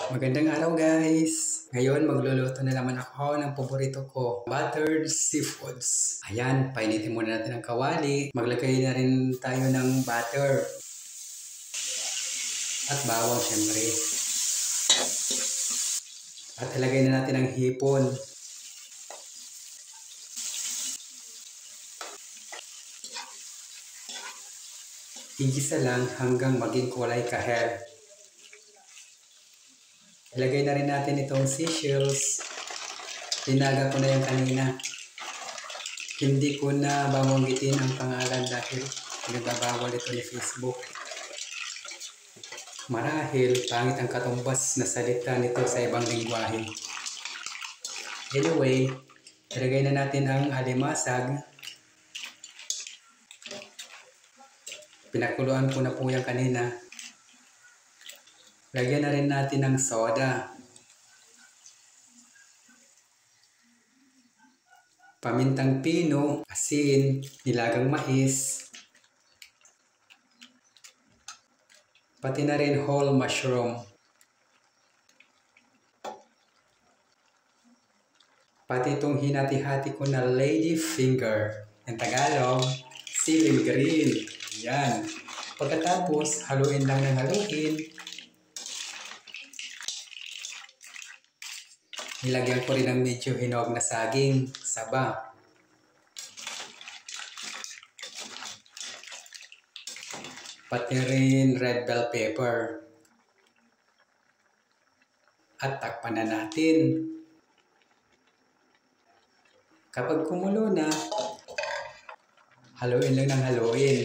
Magandang araw guys! Ngayon magluluto na naman ako ng paborito ko, buttered seafoods. Ayan, painitin muna natin ang kawali. Maglagay na rin tayo ng butter. At bawang syempre. At ilagay na natin ang hipon. Igisa lang hanggang maging kulay kahel. Ilagay na rin natin itong seashells. Tinaga ko na yan kanina. Hindi ko na babanggitin ang pangalan dahil nagbabawal ito ni Facebook. Marahil pangit ang katumbas na salita nito sa ibang lingwahe. Anyway, ilagay na natin ang alimasag. Pinakuluan ko na po yan kanina. Lagyan na rin natin ng soda. Pamintang pino, asin, nilagang mais. Pati na rin whole mushroom. Pati itong hinati-hati ko na lady finger. Ang Tagalog, siling green. Yan. Pagkatapos, haluin lang ng haluin. Nilagyan ko rin ng medyo hinog na saging, saba. Pati rin red bell pepper. At takpan na natin. Kapag kumulo na, haluin lang ng haluin.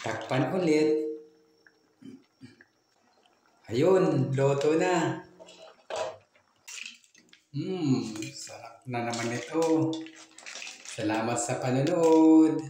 Takpan ulit. Ayun, luto na. Sarap na naman ito. Salamat sa panonood.